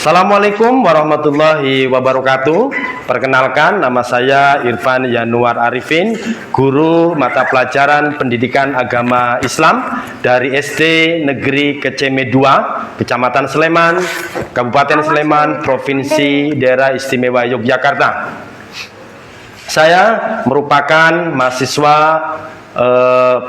Assalamualaikum warahmatullahi wabarakatuh. Perkenalkan, nama saya Irfan Yanuar Arifin, guru mata pelajaran pendidikan agama Islam dari SD Negeri Keceme 2, Kecamatan Sleman, Kabupaten Sleman, Provinsi Daerah Istimewa Yogyakarta. Saya merupakan mahasiswa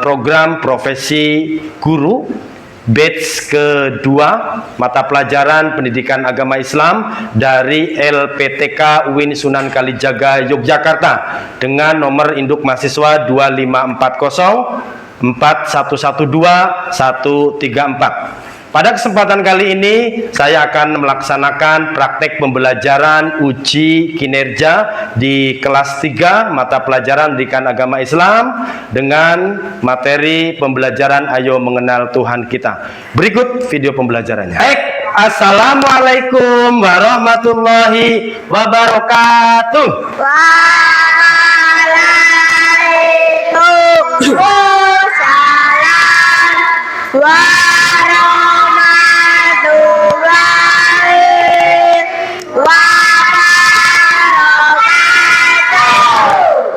program profesi guru batch kedua mata pelajaran pendidikan agama Islam dari LPTK UIN Sunan Kalijaga Yogyakarta dengan nomor induk mahasiswa 2540 4112 134. Pada kesempatan kali ini saya akan melaksanakan praktek pembelajaran uji kinerja di kelas 3 mata pelajaran pendidikan agama Islam dengan materi pembelajaran Ayo Mengenal Tuhan Kita. Berikut video pembelajarannya. Baik, Assalamualaikum warahmatullahi wabarakatuh. Waalaikumsalam.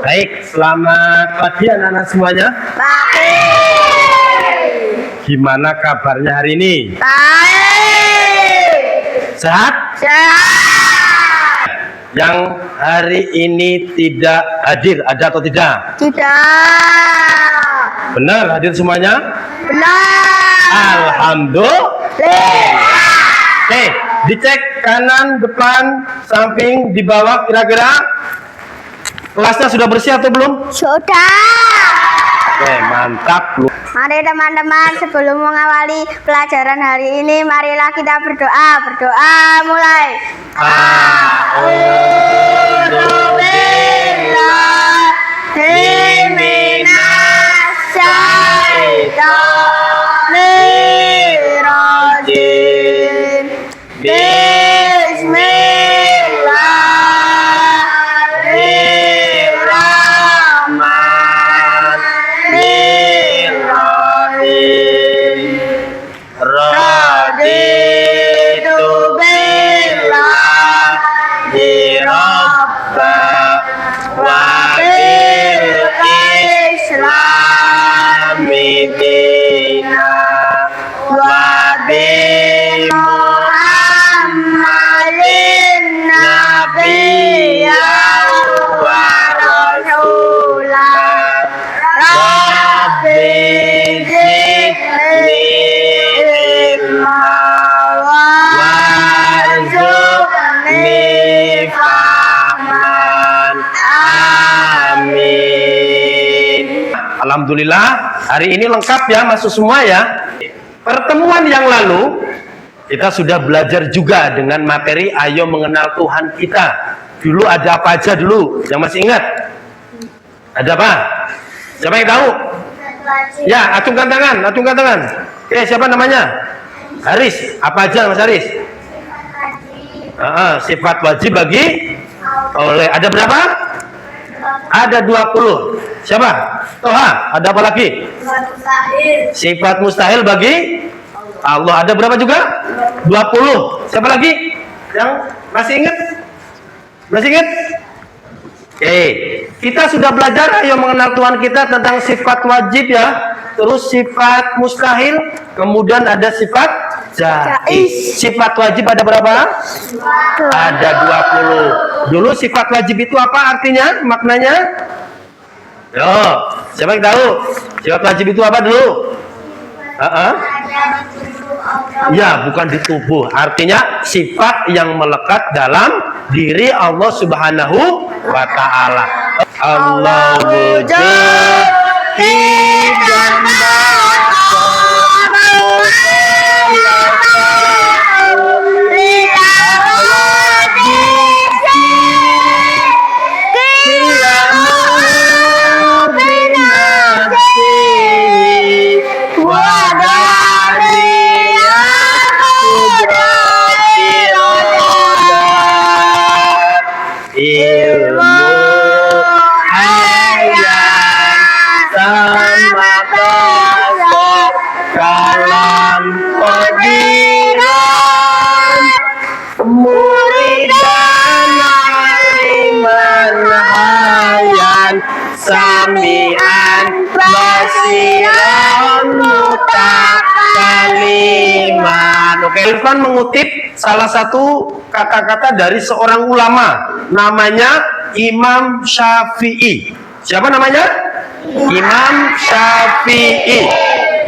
Baik, selamat pagi anak-anak semuanya. Pagi. Gimana kabarnya hari ini? Baik. Sehat? Sehat. Yang hari ini tidak hadir, ada atau tidak? Tidak. Benar, hadir semuanya? Benar. Alhamdulillah. Oke, dicek kanan, depan, samping, di bawah kira-kira. Kelasnya sudah bersih atau belum? Sudah. Oke, mantap. Mari teman-teman, sebelum mengawali pelajaran hari ini, marilah kita berdoa. Berdoa mulai. A'udzubillahi minasyaitonir rajim. Alhamdulillah, hari ini lengkap ya, masuk semua ya. Pertemuan yang lalu kita sudah belajar juga dengan materi Ayo Mengenal Tuhan Kita. Dulu ada apa aja dulu? Yang masih ingat? Ada apa? Siapa yang tahu? Ya, acungkan tangan, acungkan tangan. Oke, siapa namanya? Haris. Apa aja Mas Haris? Sifat wajib bagi oleh. Ada berapa? Ada 20. Siapa? Toha. Ada apa lagi? Sifat mustahil bagi Allah. Ada berapa juga? 20. Siapa lagi? Yang masih ingat? Masih ingat? Oke. Kita sudah belajar Ayo Mengenal Tuhan Kita tentang sifat wajib ya. Terus sifat mustahil. Kemudian ada sifat jaiz. Sifat wajib ada berapa? Ada 20. Dulu sifat wajib itu apa artinya? Maknanya? Yo, siapa yang tahu? Sifat wajib itu apa dulu? Ya, bukan di tubuh. Artinya sifat yang melekat dalam diri Allah Subhanahu wa Ta'ala. Allah wujud ilmu hayat kasiran mutakaliman. Oke, Irfan mengutip salah satu kata-kata dari seorang ulama, namanya Imam Syafi'i. Siapa namanya? Imam Syafi'i.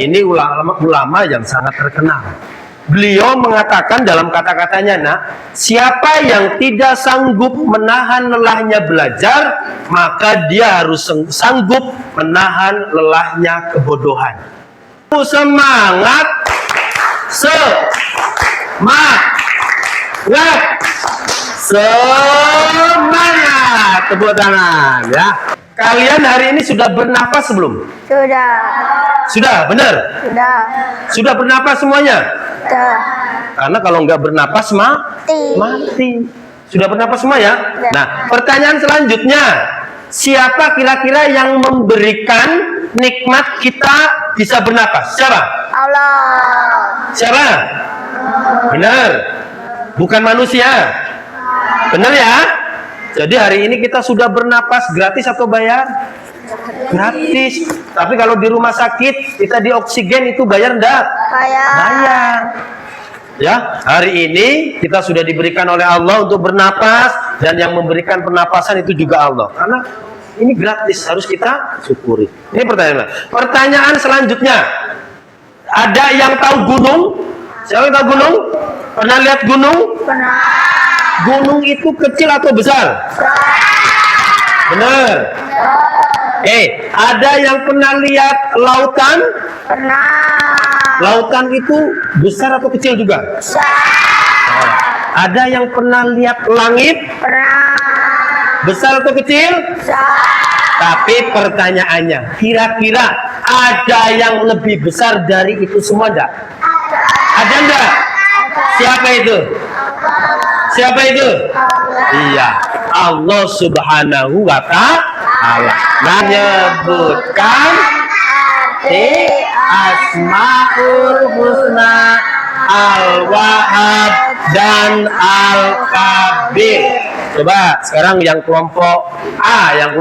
Ini ulama yang sangat terkenal. Beliau mengatakan dalam kata-katanya, nak, siapa yang tidak sanggup menahan lelahnya belajar, maka dia harus sanggup menahan lelahnya kebodohan. Semangat, semangat, tepuk tangan, ya. Kalian hari ini sudah bernapas belum? Sudah. Sudah, benar? Sudah. Sudah bernapas semuanya? Sudah. Karena kalau nggak bernapas mati. Sudah bernapas semua ya? Ya. Nah, pertanyaan selanjutnya, siapa kira-kira yang memberikan nikmat kita bisa bernapas? Siapa? Allah. Siapa? Benar. Bukan manusia. Benar ya? Jadi hari ini kita sudah bernapas gratis atau bayar? Gratis. Tapi kalau di rumah sakit kita di oksigen itu bayar enggak? Bayar. Ya, hari ini kita sudah diberikan oleh Allah untuk bernapas, dan yang memberikan pernapasan itu juga Allah. Karena ini gratis, harus kita syukuri. Ini pertanyaan. Pertanyaan selanjutnya, ada yang tahu gunung? Siapa yang tahu gunung? Pernah lihat gunung? Pernah. Gunung itu kecil atau besar? Benar. Ada yang pernah lihat lautan? Pernah. Lautan itu besar atau kecil juga? Besar. Ada yang pernah lihat langit? Pernah. Besar atau kecil? Besar. Tapi pertanyaannya, kira-kira ada yang lebih besar dari itu semua enggak? Ada enggak? Siapa itu? Siapa itu? Iya, Allah Subhanahu wa Ta'ala. Menyebutkan Asmaul Husna, Al-Wahhab, dan Al-Kabir. Coba sekarang yang kelompok A, yang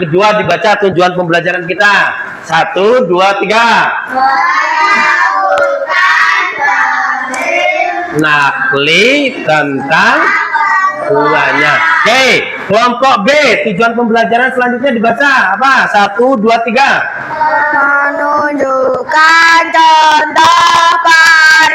kedua dibaca tujuan pembelajaran kita. 1, 2, 3. Nakli tentang buahnya. Oke, kelompok B, tujuan pembelajaran selanjutnya dibaca apa? 1, 2, 3. Menunjukkan contoh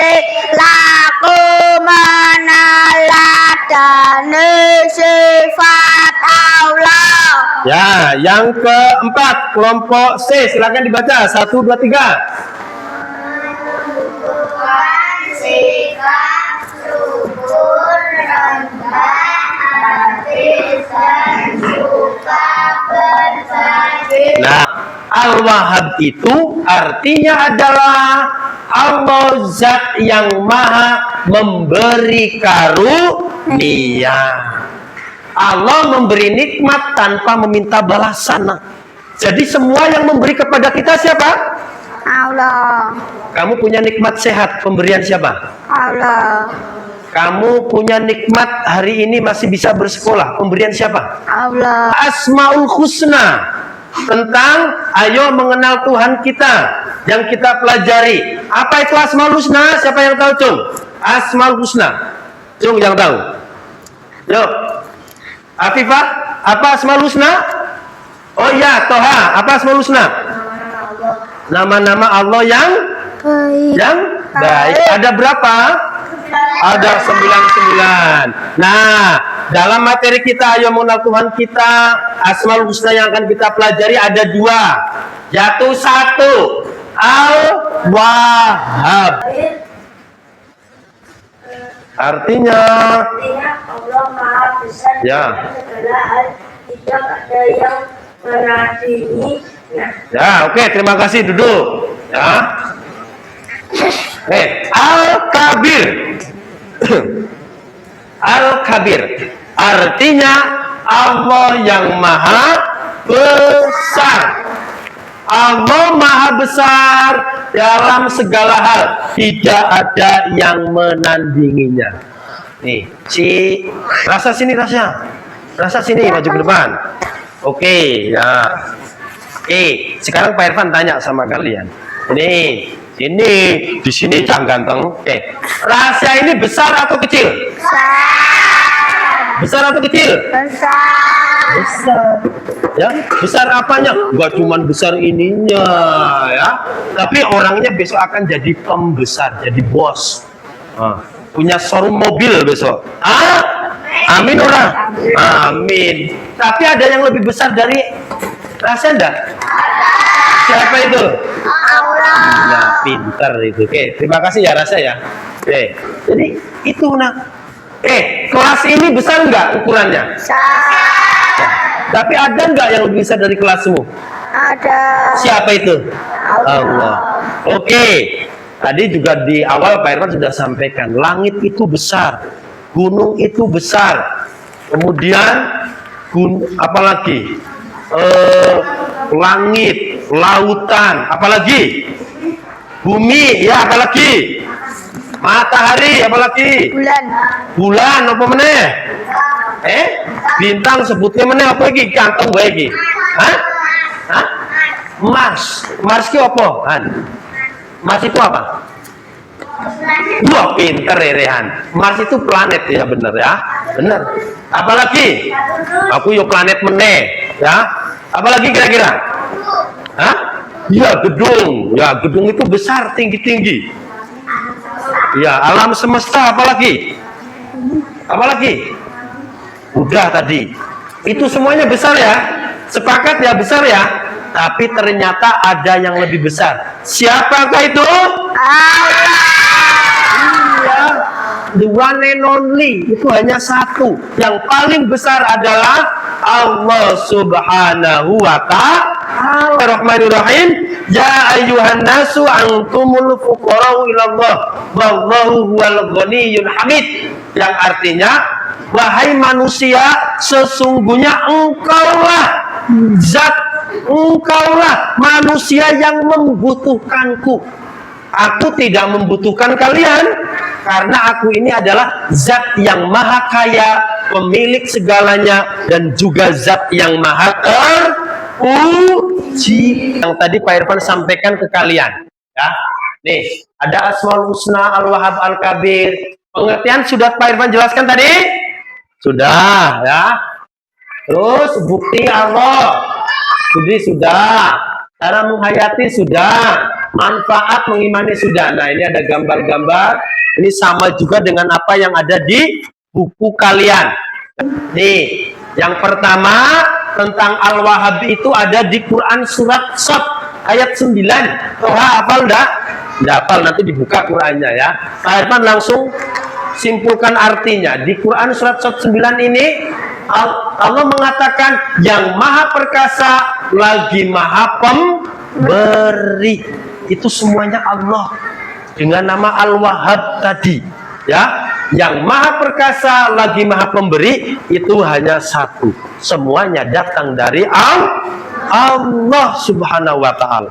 perilaku meneladani sifat Allah. Ya, yang keempat, kelompok C, silakan dibaca. 1, 2, 3. Sifat syukur, rendah hati, suka berbagi. Nah, Al-Wahhab itu artinya adalah Allah Zat yang Maha memberi karunia. Allah memberi nikmat tanpa meminta balasan. Jadi semua yang memberi kepada kita siapa? Allah. Kamu punya nikmat sehat, pemberian siapa? Allah. Kamu punya nikmat hari ini masih bisa bersekolah, pemberian siapa? Allah. Asmaul Husna, tentang ayo mengenal Tuhan kita yang kita pelajari. Apa itu Asmaul Husna? Siapa yang tahu, Cung? Asmaul Husna. Cung yang tahu. Yuk. Afifah, apa Asmaul Husna? Oh iya, Toha, apa Asmaul Husna? Nama-nama Allah yang baik. Ada berapa? Ada 99. Nah, dalam materi kita ayo mengenal Tuhan kita, Asmaul Husna yang akan kita pelajari ada 2. Yaitu 1, Al-Wahhab. Artinya Allah Maha Besar ya. segala hal, tidak ada yang menandingi. Ya, oke, terima kasih, duduk. Ya. Al-Kabir. Al-Kabir artinya Allah yang Maha Besar. Allah Maha Besar dalam segala hal, tidak ada yang menandinginya. Nih, rasa sini, rasa sini, maju ke depan. Oke, ya. Oke, sekarang Pak Irfan tanya sama kalian. Ini di sini Cang Ganteng. Oke, rahasia ini besar atau kecil? Besar. Besar atau kecil? Besar. Besar. Ya, besar apanya? Enggak cuman besar ininya, ya. Tapi orangnya besok akan jadi pembesar, jadi bos. Punya showroom mobil besok. Amin orang. Amin. Tapi ada yang lebih besar dari rahasia enggak? Siapa itu? Allah. Ya, pintar itu. Oke, terima kasih ya Rasa ya. Oke, jadi itu kelas ini besar enggak ukurannya? Besar. Tapi ada enggak yang lebih besar dari kelasmu? Ada. Siapa itu? Allah. Oke, tadi juga di awal Pak Irfan sudah sampaikan, langit itu besar, gunung itu besar, kemudian apalagi? Langit, lautan, apalagi? Bumi, ya apalagi? Matahari, apalagi? Bulan. Bulan, apa meneh? Bintang sebutnya meneh apa lagi? Kantong gue lagi. Hah? Mars. Mars itu apa? Mars itu apa? Wah, pinter Rehan. Mars itu planet ya, bener ya. Bener. Apalagi? Aku yo planet meneh, ya. Apalagi kira-kira? Ya, gedung. Ya, gedung itu besar, tinggi-tinggi. Ya, alam semesta apalagi? Apalagi? Udah tadi. Itu semuanya besar ya. Sepakat ya, besar ya. Tapi ternyata ada yang lebih besar. Siapakah itu? Allah. Iya. The one and only. Itu hanya satu. Yang paling besar adalah Allah Subhanahu wa ta'ala. Bismillahirrahmanirrahim. Ya ayyuhan nasu antumul fuqara'u ilallah wallahu huwal ghaniyyul hamid. Yang artinya, wahai manusia, sesungguhnya engkaulah zat, engkaulah manusia yang membutuhkanku. Aku tidak membutuhkan kalian, karena aku ini adalah zat yang maha kaya, pemilik segalanya, dan juga zat yang maha terpuji. Yang tadi Pak Irfan sampaikan ke kalian, ya. Nih, ada Asmaul Husna, Al-Wahhab, Al-Kabir. Pengertian sudah Pak Irfan jelaskan tadi? Sudah, ya. Terus bukti Allah, jadi sudah. Cara menghayati sudah. Manfaat mengimani sudah. Nah, ini ada gambar-gambar. Ini sama juga dengan apa yang ada di buku kalian. Nih, yang pertama tentang Al-Wahhab itu ada di Quran surat Shad ayat 9. Toha hafal enggak? Enggak hafal, nanti dibuka Qurannya ya. Pak Irfan langsung simpulkan artinya. Di Quran surat Shad 9 ini Allah mengatakan yang maha perkasa lagi maha pemberi. Itu semuanya Allah dengan nama Al-Wahhab tadi, ya. Yang maha perkasa lagi maha pemberi itu hanya satu. Semuanya datang dari Allah Subhanahu wa ta'ala.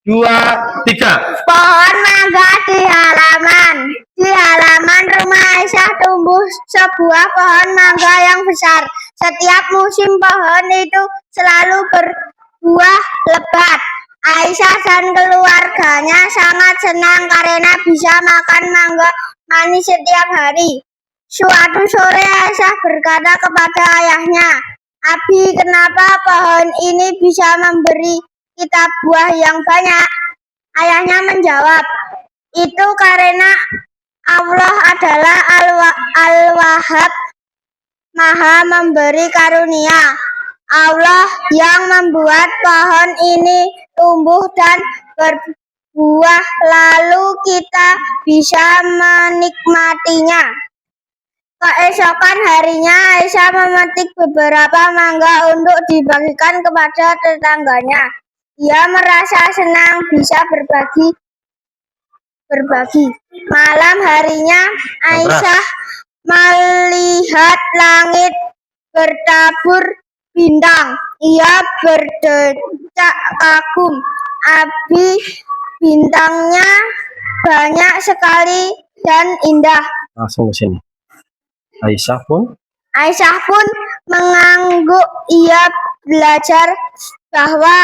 2, 3. Pohon mangga di halaman. Di halaman rumah Aisyah tumbuh sebuah pohon mangga yang besar. Setiap musim pohon itu selalu berbuah lebat. Aisyah dan keluarganya sangat senang karena bisa makan mangga manis setiap hari. Suatu sore Aisyah berkata kepada ayahnya, "Abi, kenapa pohon ini bisa memberi kita buah yang banyak?" Ayahnya menjawab, "Itu karena Allah adalah Al-Wahhab, Maha memberi karunia. Allah yang membuat pohon ini tumbuh dan berbuah, lalu kita bisa menikmatinya." Keesokan harinya Aisyah memetik beberapa mangga untuk dibagikan kepada tetangganya. Ia merasa senang bisa berbagi. Malam harinya Aisyah melihat langit bertabur bintang. Ia berdecak kagum. Abi, bintangnya banyak sekali dan indah. Langsung ke sini. Aisyah pun mengangguk. Ia belajar bahwa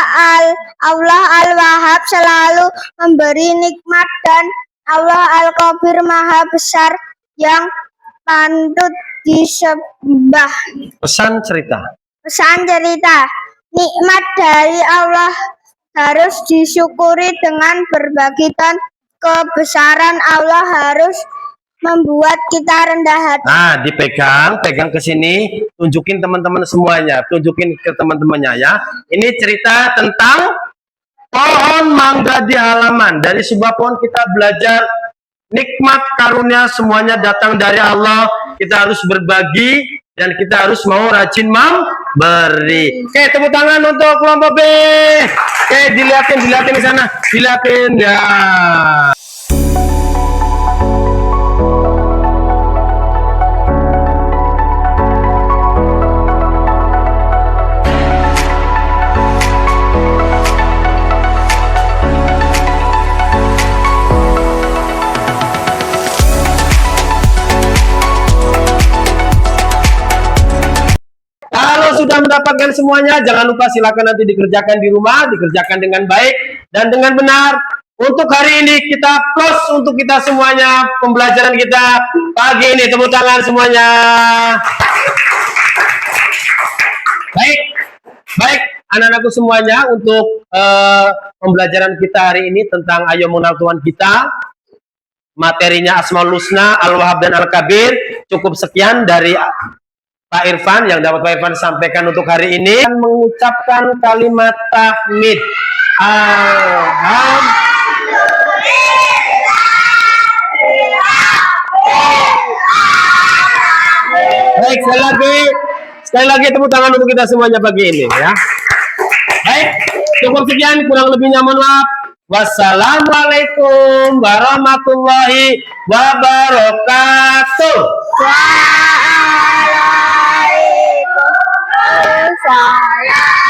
Allah Al-Wahhab selalu memberi nikmat dan Allah Al-Kabir Maha Besar yang patut disembah. pesan cerita. Nikmat dari Allah harus disyukuri dengan berbagi, dan kebesaran Allah harus membuat kita rendah hati. Nah, pegang ke sini, tunjukin teman-teman semuanya, tunjukin ke teman-temannya ya. Ini cerita tentang pohon mangga di halaman. Dari sebuah pohon kita belajar nikmat karunia semuanya datang dari Allah. Kita harus berbagi dan kita harus mau rajin memberi. Oke, tepuk tangan untuk kelompok B. Oke, dilihatin di sana, dilihatin ya. Sudah mendapatkan semuanya, jangan lupa silakan nanti dikerjakan di rumah, dikerjakan dengan baik dan dengan benar. Untuk hari ini kita close untuk kita semuanya pembelajaran kita pagi ini. Tepuk tangan semuanya. Baik anak-anakku semuanya, untuk pembelajaran kita hari ini tentang ayo mengenal Tuhan kita, materinya Asmaul Husna, Al-Wahhab dan Al-Kabir. Cukup sekian dari Pak Irfan yang dapat Pak Irfan sampaikan untuk hari ini. Mengucapkan kalimat tahmid. Baik, sekali lagi tepuk tangan untuk kita semuanya pagi ini ya. Baik, cukup sekian, kurang lebihnya mohon maaf. Wassalamualaikum warahmatullahi wabarakatuh. Waalaikumsalam.